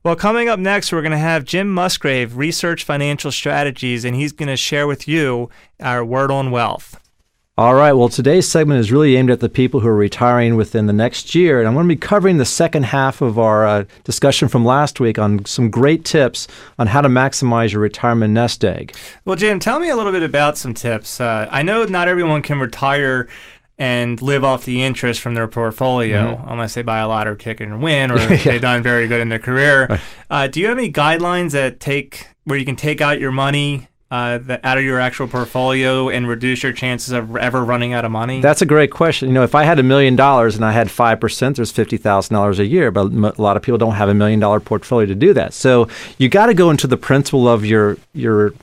Well, coming up next, we're going to have Jim Musgrave, Research Financial Strategies, and he's going to share with you our word on wealth. All right. Well, today's segment is really aimed at the people who are retiring within the next year. And I'm going to be covering the second half of our discussion from last week on some great tips on how to maximize your retirement nest egg. Well, Jim, tell me a little bit about some tips. I know not everyone can retire and live off the interest from their portfolio, unless they buy a lottery ticket and win, or they've done very good in their career. Do you have any guidelines where you can take out your money out of your actual portfolio and reduce your chances of ever running out of money? That's a great question. You know, if I had $1 million and I had 5%, there's $50,000 a year, but a lot of people don't have $1 million portfolio to do that. So you got to go into the principle of your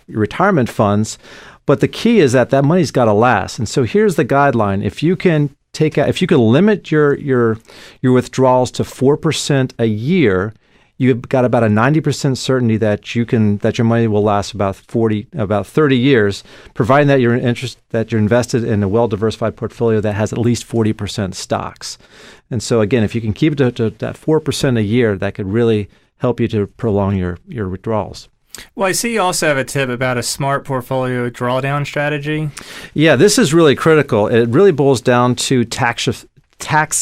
retirement funds. But the key is that money's got to last. And so here's the guideline. If you can limit your withdrawals to 4% a year, you've got about a 90% certainty that your money will last about 30 years, providing that you're invested in a well-diversified portfolio that has at least 40% stocks. And so again, if you can keep it to that 4% a year, that could really help you to prolong your withdrawals. Well, I see you also have a tip about a smart portfolio drawdown strategy. Yeah, this is really critical. It really boils down to tax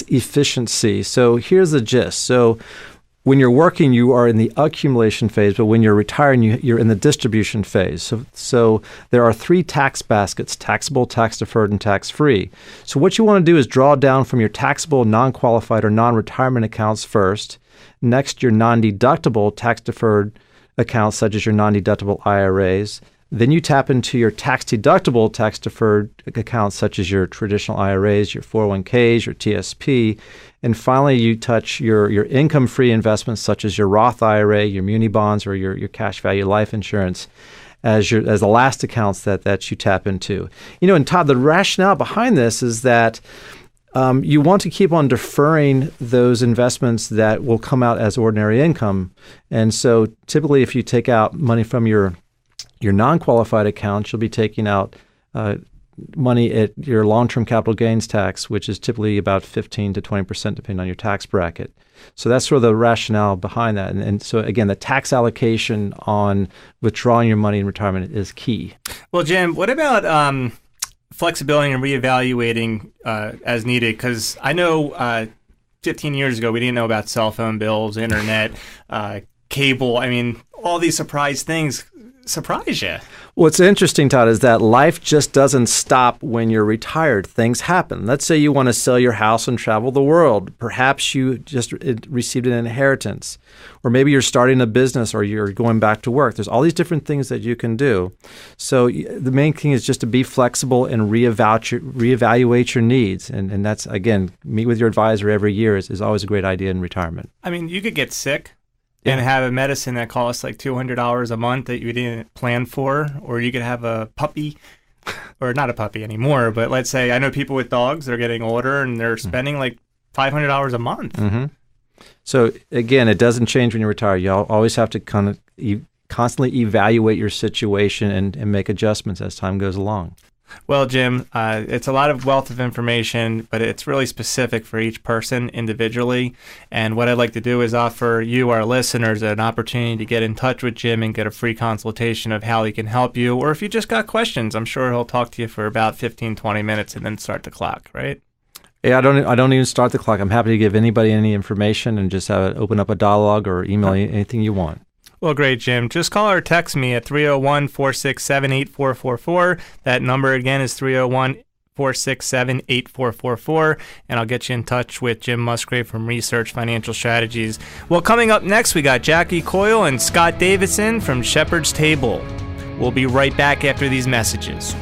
efficiency. So here's the gist. So when you're working, you are in the accumulation phase, but when you're retiring, you're in the distribution phase. So there are 3 tax baskets: taxable, tax-deferred, and tax-free. So what you want to do is draw down from your taxable, non-qualified, or non-retirement accounts first. Next, your non-deductible, tax-deferred accounts such as your non-deductible IRAs. Then you tap into your tax-deductible, tax-deferred accounts such as your traditional IRAs, your 401ks, your TSP. And finally, you touch your income-free investments such as your Roth IRA, your muni bonds, or your cash value life insurance as the last accounts that you tap into. You know, and Todd, the rationale behind this is that you want to keep on deferring those investments that will come out as ordinary income. And so typically if you take out money from your non-qualified accounts, you'll be taking out money at your long-term capital gains tax, which is typically about 15 to 20% depending on your tax bracket. So that's sort of the rationale behind that. And so again, the tax allocation on withdrawing your money in retirement is key. Well, Jim, what about flexibility and reevaluating as needed? Because I know 15 years ago, we didn't know about cell phone bills, internet, cable. I mean, all these surprise things surprise you. What's interesting, Todd, is that life just doesn't stop when you're retired. Things happen. Let's say you want to sell your house and travel the world. Perhaps you just received an inheritance, or maybe you're starting a business or you're going back to work. There's all these different things that you can do. So the main thing is just to be flexible and reevaluate your needs. And that's, again, meet with your advisor every year is always a great idea in retirement. I mean, you could get sick and have a medicine that costs like $200 a month that you didn't plan for, or you could have a puppy, or not a puppy anymore, but let's say, I know people with dogs, they're getting older and they're spending like $500 a month. Mm-hmm. So again, it doesn't change when you retire. You always have to constantly evaluate your situation and make adjustments as time goes along. Well, Jim, it's a lot of wealth of information, but it's really specific for each person individually. And what I'd like to do is offer you, our listeners, an opportunity to get in touch with Jim and get a free consultation of how he can help you. Or if you just got questions, I'm sure he'll talk to you for about 15, 20 minutes and then start the clock, right? Yeah, I don't even start the clock. I'm happy to give anybody any information and just have it open up a dialogue or email anything you want. Well, great, Jim. Just call or text me at 301-467-8444. That number again is 301-467-8444, and I'll get you in touch with Jim Musgrave from Research Financial Strategies. Well, coming up next, we got Jackie Coyle and Scott Davidson from Shepherd's Table. We'll be right back after these messages.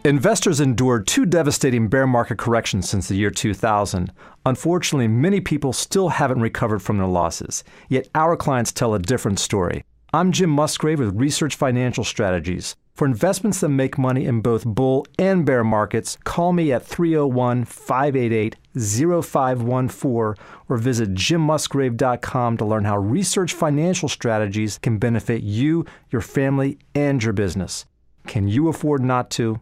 Investors endured 2 devastating bear market corrections since the year 2000. Unfortunately, many people still haven't recovered from their losses. Yet our clients tell a different story. I'm Jim Musgrave with Research Financial Strategies. For investments that make money in both bull and bear markets, call me at 301-588-0514 or visit jimmusgrave.com to learn how research financial strategies can benefit you, your family, and your business. Can you afford not to?